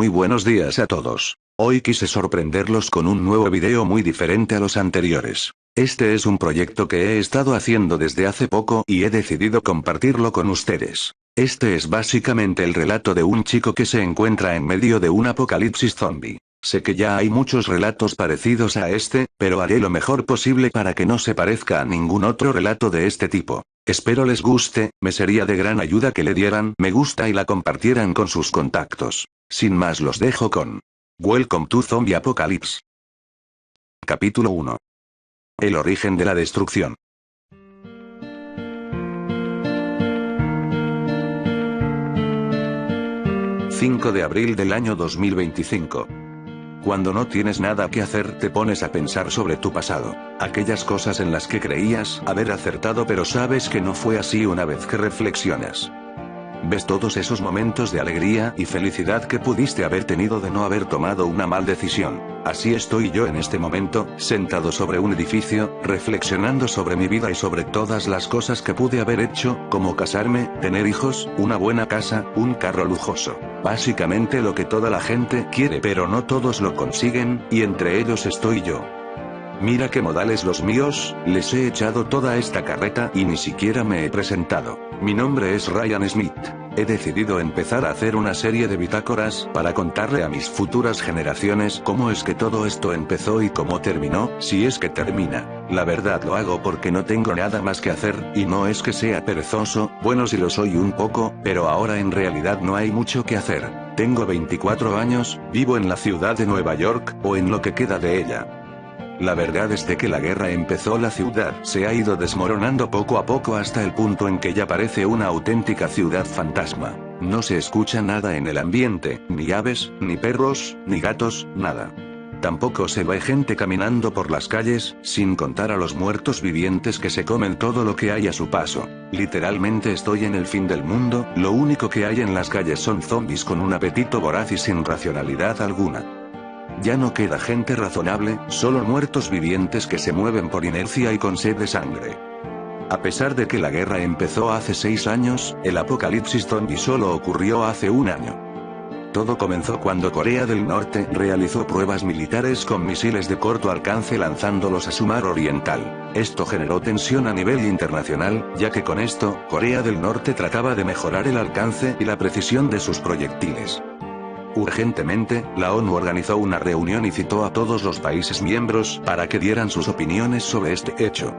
Muy buenos días a todos. Hoy quise sorprenderlos con un nuevo video muy diferente a los anteriores. Este es un proyecto que he estado haciendo desde hace poco y he decidido compartirlo con ustedes. Este es básicamente el relato de un chico que se encuentra en medio de un apocalipsis zombie. Sé que ya hay muchos relatos parecidos a este, pero haré lo mejor posible para que no se parezca a ningún otro relato de este tipo. Espero les guste, me sería de gran ayuda que le dieran me gusta y la compartieran con sus contactos. Sin más los dejo con Welcome to Zombie Apocalypse. Capítulo 1. El origen de la destrucción. 5 de abril del año 2025. Cuando no tienes nada que hacer te pones a pensar sobre tu pasado, aquellas cosas en las que creías haber acertado pero sabes que no fue así una vez que reflexionas. Ves todos esos momentos de alegría y felicidad que pudiste haber tenido de no haber tomado una mal decisión. Así estoy yo en este momento, sentado sobre un edificio, reflexionando sobre mi vida y sobre todas las cosas que pude haber hecho, como casarme, tener hijos, una buena casa, un carro lujoso. Básicamente lo que toda la gente quiere pero no todos lo consiguen, y entre ellos estoy yo. Mira qué modales los míos, les he echado toda esta carreta y ni siquiera me he presentado. Mi nombre es Ryan Smith. He decidido empezar a hacer una serie de bitácoras para contarle a mis futuras generaciones cómo es que todo esto empezó y cómo terminó, si es que termina. La verdad lo hago porque no tengo nada más que hacer, y no es que sea perezoso, bueno sí lo soy un poco, pero ahora en realidad no hay mucho que hacer. Tengo 24 años, vivo en la ciudad de Nueva York, o en lo que queda de ella. La verdad desde que la guerra empezó la ciudad se ha ido desmoronando poco a poco hasta el punto en que ya parece una auténtica ciudad fantasma. No se escucha nada en el ambiente, ni aves, ni perros, ni gatos, nada. Tampoco se ve gente caminando por las calles, sin contar a los muertos vivientes que se comen todo lo que hay a su paso. Literalmente estoy en el fin del mundo, lo único que hay en las calles son zombies con un apetito voraz y sin racionalidad alguna. Ya no queda gente razonable, solo muertos vivientes que se mueven por inercia y con sed de sangre. A pesar de que la guerra empezó hace 6 años, el apocalipsis zombie solo ocurrió hace un año. Todo comenzó cuando Corea del Norte realizó pruebas militares con misiles de corto alcance lanzándolos a su mar oriental. Esto generó tensión a nivel internacional, ya que con esto, Corea del Norte trataba de mejorar el alcance y la precisión de sus proyectiles. Urgentemente, la ONU organizó una reunión y citó a todos los países miembros para que dieran sus opiniones sobre este hecho.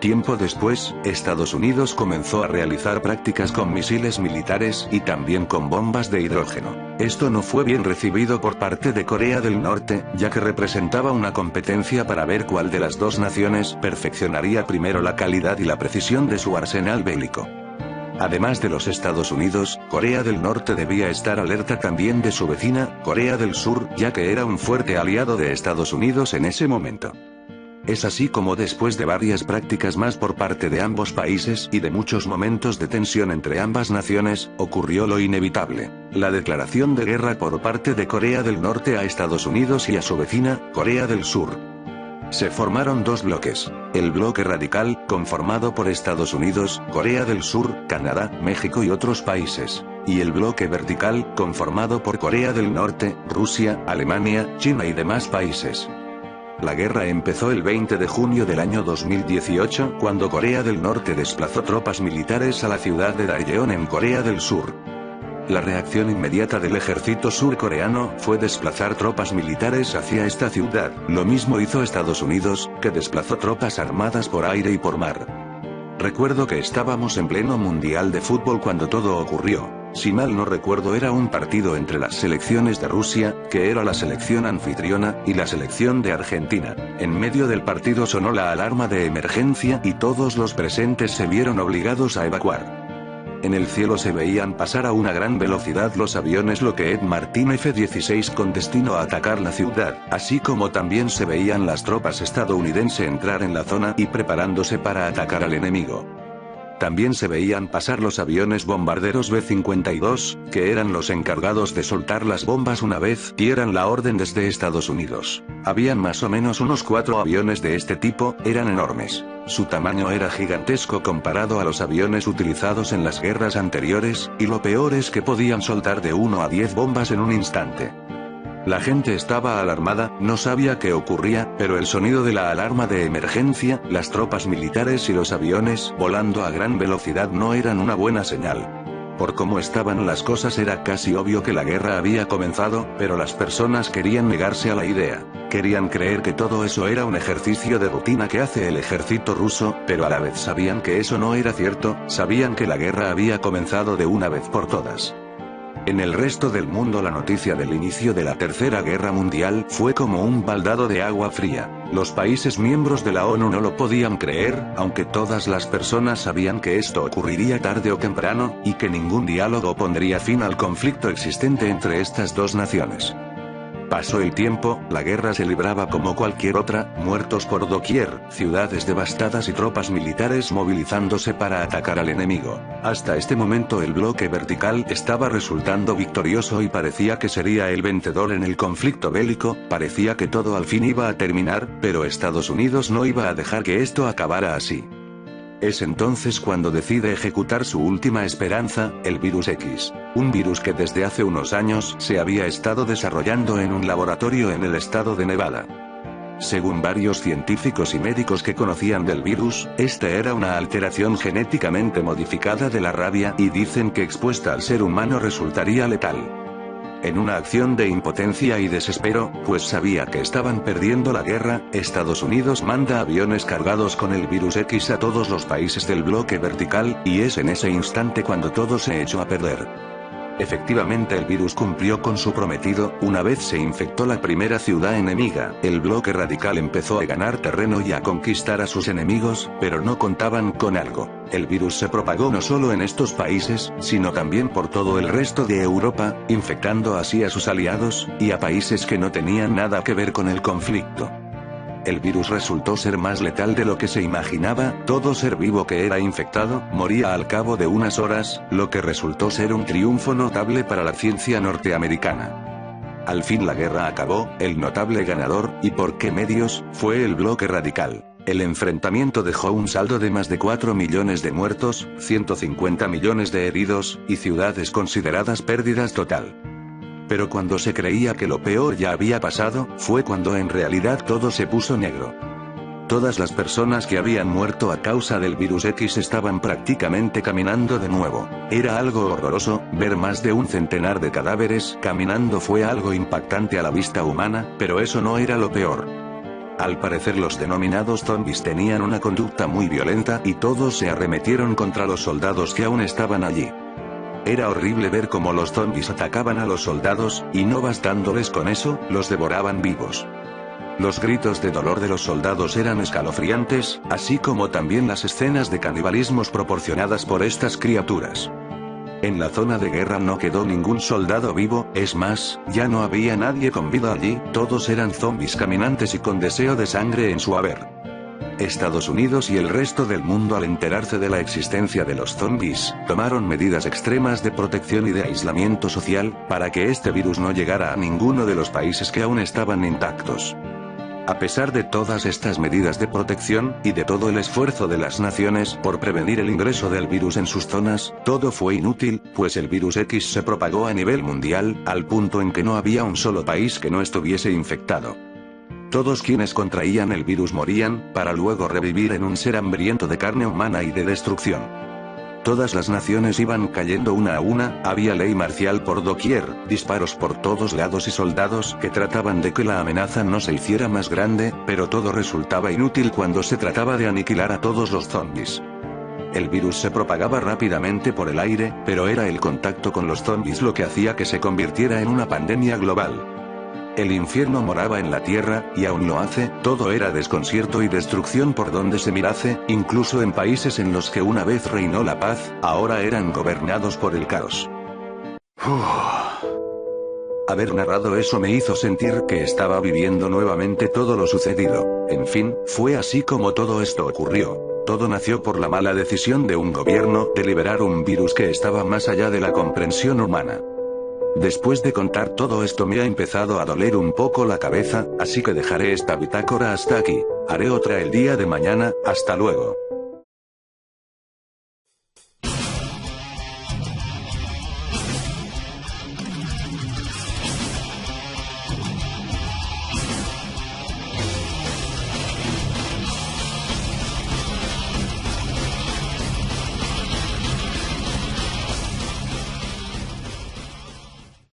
Tiempo después, Estados Unidos comenzó a realizar prácticas con misiles militares y también con bombas de hidrógeno. Esto no fue bien recibido por parte de Corea del Norte, ya que representaba una competencia para ver cuál de las dos naciones perfeccionaría primero la calidad y la precisión de su arsenal bélico. Además de los Estados Unidos, Corea del Norte debía estar alerta también de su vecina, Corea del Sur, ya que era un fuerte aliado de Estados Unidos en ese momento. Es así como después de varias prácticas más por parte de ambos países y de muchos momentos de tensión entre ambas naciones, ocurrió lo inevitable: la declaración de guerra por parte de Corea del Norte a Estados Unidos y a su vecina, Corea del Sur. Se formaron dos bloques: el bloque radical, conformado por Estados Unidos, Corea del Sur, Canadá, México y otros países, y el bloque vertical, conformado por Corea del Norte, Rusia, Alemania, China y demás países. La guerra empezó el 20 de junio del año 2018, cuando Corea del Norte desplazó tropas militares a la ciudad de Daejeon en Corea del Sur. La reacción inmediata del ejército surcoreano fue desplazar tropas militares hacia esta ciudad. Lo mismo hizo Estados Unidos, que desplazó tropas armadas por aire y por mar. Recuerdo que estábamos en pleno mundial de fútbol cuando todo ocurrió. Si mal no recuerdo era un partido entre las selecciones de Rusia, que era la selección anfitriona, y la selección de Argentina. En medio del partido sonó la alarma de emergencia y todos los presentes se vieron obligados a evacuar. En el cielo se veían pasar a una gran velocidad los aviones Lockheed Martin F-16 con destino a atacar la ciudad, así como también se veían las tropas estadounidenses entrar en la zona y preparándose para atacar al enemigo. También se veían pasar los aviones bombarderos B-52, que eran los encargados de soltar las bombas una vez dieran la orden desde Estados Unidos. Habían más o menos unos 4 aviones de este tipo, eran enormes. Su tamaño era gigantesco comparado a los aviones utilizados en las guerras anteriores, y lo peor es que podían soltar de 1 a 10 bombas en un instante. La gente estaba alarmada, no sabía qué ocurría, pero el sonido de la alarma de emergencia, las tropas militares y los aviones volando a gran velocidad no eran una buena señal. Por cómo estaban las cosas era casi obvio que la guerra había comenzado, pero las personas querían negarse a la idea. Querían creer que todo eso era un ejercicio de rutina que hace el ejército ruso, pero a la vez sabían que eso no era cierto, sabían que la guerra había comenzado de una vez por todas. En el resto del mundo la noticia del inicio de la Tercera Guerra Mundial fue como un baldado de agua fría. Los países miembros de la ONU no lo podían creer, aunque todas las personas sabían que esto ocurriría tarde o temprano, y que ningún diálogo pondría fin al conflicto existente entre estas dos naciones. Pasó el tiempo, la guerra se libraba como cualquier otra, muertos por doquier, ciudades devastadas y tropas militares movilizándose para atacar al enemigo. Hasta este momento el bloque vertical estaba resultando victorioso y parecía que sería el vencedor en el conflicto bélico, parecía que todo al fin iba a terminar, pero Estados Unidos no iba a dejar que esto acabara así. Es entonces cuando decide ejecutar su última esperanza, el virus X. Un virus que desde hace unos años se había estado desarrollando en un laboratorio en el estado de Nevada. Según varios científicos y médicos que conocían del virus, esta era una alteración genéticamente modificada de la rabia y dicen que expuesta al ser humano resultaría letal. En una acción de impotencia y desespero, pues sabía que estaban perdiendo la guerra, Estados Unidos manda aviones cargados con el virus X a todos los países del bloque vertical, y es en ese instante cuando todo se echó a perder. Efectivamente el virus cumplió con su prometido, una vez se infectó la primera ciudad enemiga, el bloque radical empezó a ganar terreno y a conquistar a sus enemigos, pero no contaban con algo. El virus se propagó no solo en estos países, sino también por todo el resto de Europa, infectando así a sus aliados, y a países que no tenían nada que ver con el conflicto. El virus resultó ser más letal de lo que se imaginaba, todo ser vivo que era infectado, moría al cabo de unas horas, lo que resultó ser un triunfo notable para la ciencia norteamericana. Al fin la guerra acabó, el notable ganador, ¿y por qué medios?, fue el bloque radical. El enfrentamiento dejó un saldo de más de 4 millones de muertos, 150 millones de heridos, y ciudades consideradas pérdidas total. Pero cuando se creía que lo peor ya había pasado, fue cuando en realidad todo se puso negro. Todas las personas que habían muerto a causa del virus X estaban prácticamente caminando de nuevo. Era algo horroroso, ver más de un centenar de cadáveres caminando fue algo impactante a la vista humana, pero eso no era lo peor. Al parecer los denominados zombies tenían una conducta muy violenta y todos se arremetieron contra los soldados que aún estaban allí. Era horrible ver cómo los zombies atacaban a los soldados, y no bastándoles con eso, los devoraban vivos. Los gritos de dolor de los soldados eran escalofriantes, así como también las escenas de canibalismos proporcionadas por estas criaturas. En la zona de guerra no quedó ningún soldado vivo, es más, ya no había nadie con vida allí, todos eran zombies caminantes y con deseo de sangre en su haber. Estados Unidos y el resto del mundo al enterarse de la existencia de los zombies, tomaron medidas extremas de protección y de aislamiento social, para que este virus no llegara a ninguno de los países que aún estaban intactos. A pesar de todas estas medidas de protección, y de todo el esfuerzo de las naciones por prevenir el ingreso del virus en sus zonas, todo fue inútil, pues el virus X se propagó a nivel mundial, al punto en que no había un solo país que no estuviese infectado. Todos quienes contraían el virus morían, para luego revivir en un ser hambriento de carne humana y de destrucción. Todas las naciones iban cayendo una a una, había ley marcial por doquier, disparos por todos lados y soldados que trataban de que la amenaza no se hiciera más grande, pero todo resultaba inútil cuando se trataba de aniquilar a todos los zombies. El virus se propagaba rápidamente por el aire, pero era el contacto con los zombies lo que hacía que se convirtiera en una pandemia global. El infierno moraba en la tierra, y aún lo hace, todo era desconcierto y destrucción por donde se mirase, incluso en países en los que una vez reinó la paz, ahora eran gobernados por el caos. Haber narrado eso me hizo sentir que estaba viviendo nuevamente todo lo sucedido. En fin, fue así como todo esto ocurrió. Todo nació por la mala decisión de un gobierno de liberar un virus que estaba más allá de la comprensión humana. Después de contar todo esto me ha empezado a doler un poco la cabeza, así que dejaré esta bitácora hasta aquí. Haré otra el día de mañana, hasta luego.